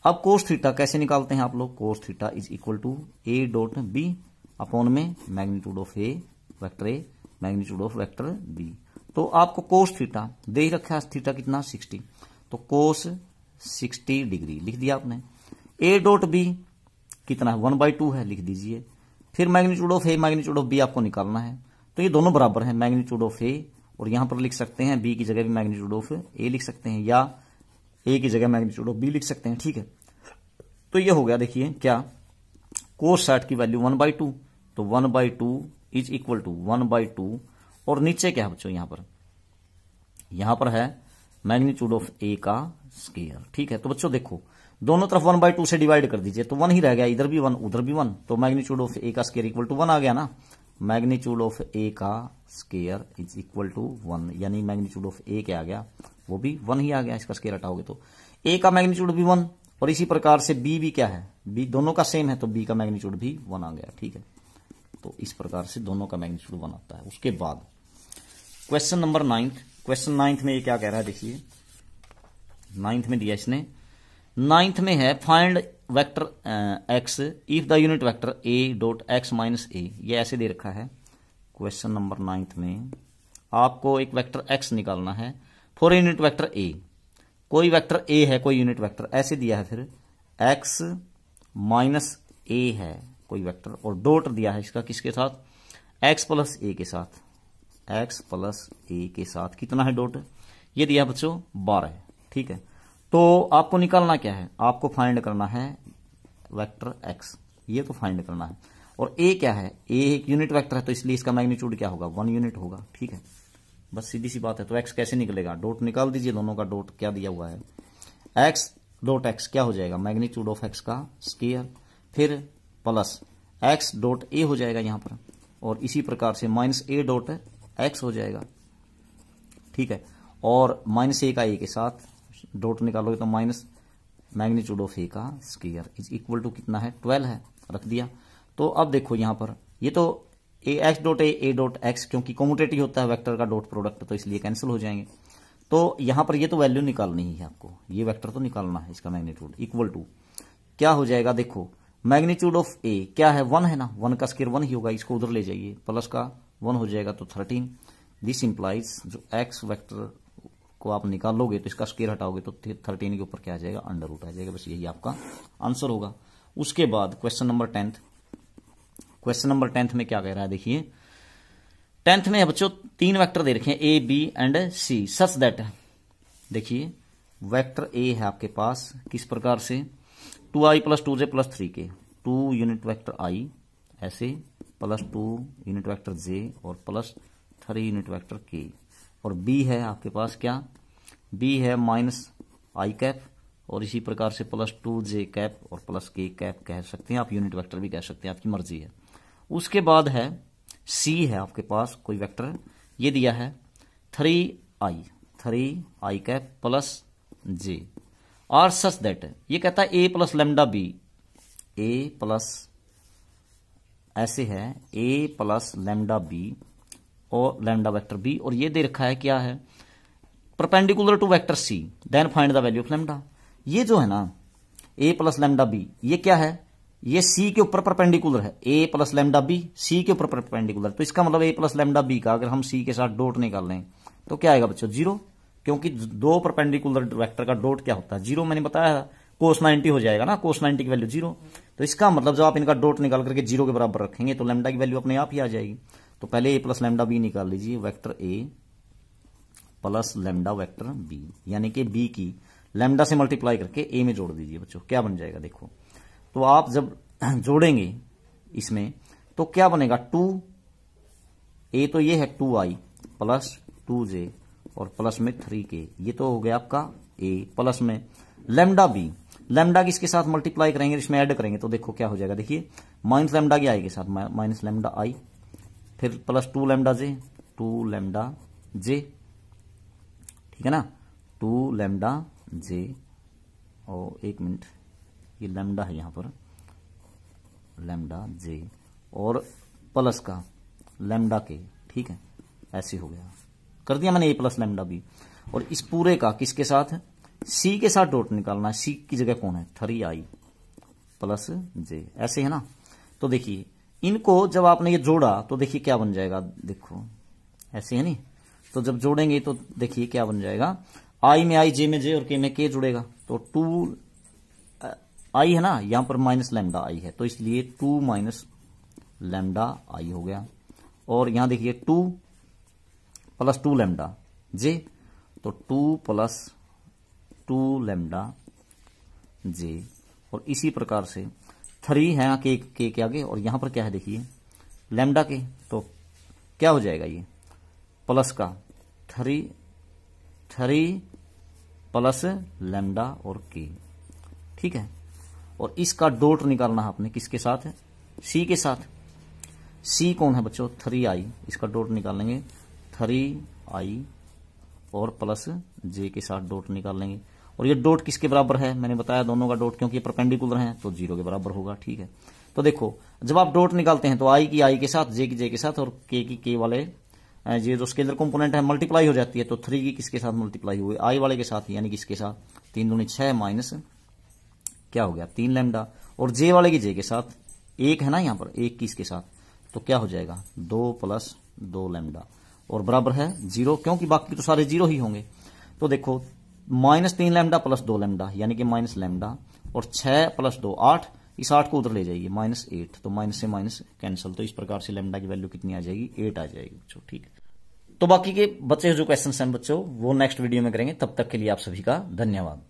अब कोस थीटा कैसे निकालते हैं आप लोग, cos theta is equal to A dot B upon में magnitude of A vector A magnitude of vector B. तो आपको कोस थीटा दे ही रखा है, थीटा कितना 60, तो कोस 60 डिग्री लिख दिया आपने। ए डॉट बी कितना है 1/2 है, लिख दीजिए। फिर magnitude of A magnitude of B आपको निकालना है, तो ये दोनों बराबर है, मैग्नीट्यूड ऑफ ए, और यहां पर लिख सकते हैं बी की जगह भी मैग्नीट्यूड ऑफ ए लिख सकते हैं, या ए की जगह मैग्नीट्यूड ऑफ बी लिख सकते हैं, ठीक है। तो ये हो गया देखिए क्या, कोस 60 की वैल्यू 1/2, तो 1/2 इज इक्वल टू 1/2, और नीचे क्या है बच्चों, यहां पर है मैग्नीट्यूड ऑफ ए का स्केयर, ठीक है। तो बच्चों देखो दोनों तरफ 1/2 से डिवाइड कर दीजिए, तो 1 ही रह गया, इधर भी 1 उधर भी 1, तो मैग्नीट्यूड ऑफ ए का स्केयर इक्वल टू 1 आ गया ना। मैग्नीट्यूड ऑफ ए का स्केयर इज इक्वल टू 1, यानी मैग्नीट्यूड ऑफ ए क्या आ गया, वो भी 1 ही आ गया, इसका स्केयर हटाओगे तो ए का मैग्नीट्यूड भी 1, और इसी प्रकार से बी भी क्या है, बी दोनों का सेम है, तो बी का मैग्नीट्यूड भी 1 आ गया, ठीक है। तो इस प्रकार से दोनों का मैग्नीट्यूड 1 आता है। उसके बाद क्वेश्चन नंबर 9, क्वेश्चन 9 में ये क्या कह रहा है देखिए, 9 में दिया इसने, 9 में है find vector X if the unit vector A dot X minus A, ये ऐसे दे रखा है। क्वेश्चन नंबर 9 में आपको एक वेक्टर एक्स निकालना है फॉर यूनिट वेक्टर ए, कोई वेक्टर ए है, कोई यूनिट वेक्टर ऐसे दिया है, फिर एक्स माइनस ए है कोई वेक्टर, और डॉट दिया है इसका किसके साथ, एक्स प्लस ए के साथ, एक्स प्लस ए के साथ कितना है डॉट, ये दिया बच्चों 12 है, ठीक है। तो आपको निकालना क्या है, आपको फाइंड करना है वेक्टर एक्स, ये तो फाइंड करना है, और ए क्या है, ए एक यूनिट वेक्टर है, तो इसलिए इसका मैग्नीट्यूड क्या होगा 1 यूनिट होगा, ठीक है, बस सीधी सी बात है। तो एक्स कैसे निकलेगा, डॉट निकाल दीजिए, दोनों का डॉट क्या दिया हुआ है, एक्स डॉट एक्स क्या हो जाएगा, मैग्नीट्यूड ऑफ एक्स का स्केयर, फिर प्लस एक्स डॉट ए हो जाएगा यहां पर, और इसी प्रकार से माइनस ए डॉट एक्स हो जाएगा, ठीक है, और माइनस ए का ए के साथ डॉट निकालोगे तो माइनस मैग्नीट्यूड ऑफ ए का स्क्वायर इज इक्वल टू कितना है 12 है, रख दिया। तो अब देखो यहां पर ये तो x dot A dot x, क्योंकि कॉम्यूटेटिव होता है वेक्टर का डॉट प्रोडक्ट, तो इसलिए कैंसिल हो जाएंगे। तो यहां पर ये तो वैल्यू निकालनी ही है आपको, ये वेक्टर तो निकालना है, इसका मैग्नीट्यूड इक्वल टू क्या हो जाएगा, देखो मैग्नीट्यूड ऑफ ए क्या है 1 है ना, 1 का स्क्वायर 1 ही होगा, इसको उधर ले जाइए, प्लस का 1 हो जाएगा तो 13। दिस इंप्लाइज जो एक्स वेक्टर को आप निकालोगे तो इसका स्क्वायर हटाओगे तो 13 के ऊपर क्या आ जाएगा, अंडर रूट आ जाएगा। बस यही आपका आंसर होगा। उसके बाद question number 10th, question number 10th में क्या कह रहा है, देखिए 10th में बच्चों 3 वेक्टर दे रखे हैं A B and C, such that, देखिए वेक्टर ए है आपके पास किस प्रकार से 2i + 2j + 3k, 2 unit vector i ऐसे प्लस 2 यूनिट वेक्टर j और प्लस 3 यूनिट वेक्टर k, और b है आपके पास क्या, b है -i कैप और इसी प्रकार से प्लस 2j कैप और प्लस k कैप कह सकते हैं आप, यूनिट वेक्टर भी कह सकते हैं, आपकी मर्जी है। उसके बाद है c है आपके पास कोई वेक्टर, ये दिया है 3i कैप प्लस j, और सच दैट ये कहता है a plus lambda b, a plus ऐसे है a प्लस लैम्डा b और लैम्डा वेक्टर b, और ये दे रखा है क्या है perpendicular to vector c, then find the value of lambda. ये जो है ना a प्लस लैम्डा b, ये क्या है, ये c के ऊपर परपेंडिकुलर है, a plus lambda b c के ऊपर परपेंडिकुलर, तो इसका मतलब a प्लस लैम्डा b का अगर हम c के साथ डॉट निकाल लें तो क्या आएगा बच्चों 0, क्योंकि दो परपेंडिकुलर वेक्टर का डॉट क्या होता है 0, मैंने बताया था कोस 90 हो जाएगा ना, कोस 90 की वैल्यू 0, तो इसका मतलब जब आप इनका डॉट निकाल करके 0 के बराबर रखेंगे तो लैम्डा की वैल्यू अपने आप ही आ जाएगी। तो पहले a प्लस लैम्डा b निकाल लीजिए, vector a plus lambda vector b, यानी कि b की लैम्डा से मल्टीप्लाई करके a में जोड़ दीजिए बच्चों, क्या बन जाएगा देखो। तो आप जब जोड़ेंगे इसमें तो क्या बनेगा 2a, तो ये है 2i प्लस 2j और प्लस में 3k, ये तो हो गया आपका a, प्लस में लैम्डा b, लैम्डा किसके साथ मल्टीप्लाई करेंगे, इसमें ऐड करेंगे तो देखो क्या हो जाएगा, देखिए माइनस लैम्डा की आई के साथ माइनस लैम्डा आई, फिर प्लस 2 लैम्डा j, ठीक है ना, 2 लैम्डा j, और 1 मिनट ये लैम्डा है यहां पर, लैम्डा j और प्लस का लैम्डा के, ठीक है, ऐसे हो गया, कर दिया मैंने a प्लस लैम्डा b, और इस पूरे का किसके साथ c के साथ डॉट निकालना है, c की जगह कौन है 3i प्लस j, ऐसे है ना। तो देखिए इनको जब आपने ये जोड़ा तो देखिए क्या बन जाएगा, देखो ऐसे है नहीं, तो जब जोड़ेंगे तो देखिए क्या बन जाएगा, i में i, j में j और k में k जुड़ेगा, तो 2i है ना, यहां पर माइनस लैम्डा i है तो इसलिए 2 माइनस लैम्डा i हो गया, और यहां देखिए 2 प्लस 2 लैम्डा j, तो 2 प्लस 2 लैम्डा j, और इसी प्रकार से 3 है के आगे, और यहां पर क्या है देखिए लैम्डा के, तो क्या हो जाएगा ये प्लस का 3 प्लस लैम्डा और k, ठीक है, और इसका डॉट निकालना है आपने किसके साथ है c के साथ, c कौन है बच्चों 3i, इसका डॉट निकालेंगे 3i और प्लस j के साथ डॉट निकाल लेंगे, और ये डॉट किसके बराबर है, मैंने बताया दोनों का डॉट, क्योंकि परपेंडिकुलर है तो 0 के बराबर होगा, ठीक है। तो देखो जब आप डॉट निकालते हैं तो i की i के साथ, j की j के साथ और k की k वाले ये जो स्केलर कंपोनेंट है मल्टीप्लाई हो जाती है, तो 3 की किसके साथ मल्टीप्लाई हुई i वाले के साथ, यानी किसके साथ 3 दूनी 6 माइनस क्या हो गया 3 लैम्डा, और j वाले की j के साथ 1 है ना यहाँ पर, 1 की इसके साथ, तो क्या हो जाएगा 2 प्लस 2 लैम्डा, और बराबर है 0, क्योंकि बाकी तो सारे 0 ही होंगे। तो देखो -3 लैम्डा प्लस 2 लैम्डा यानी कि माइनस लैम्डा, और 6 प्लस 2 8, इस 8 को उधर ले जाइए -8, तो माइनस से माइनस कैंसिल, तो इस प्रकार से लैम्डा की वैल्यू कितनी आ जाएगी 8 आ जाएगी बच्चों, ठीक है। तो बाकी के बच्चे जो क्वेश्चन हैं बच्चों वो नेक्स्ट वीडियो में करेंगे, तब तक के लिए आप सभी का धन्यवाद।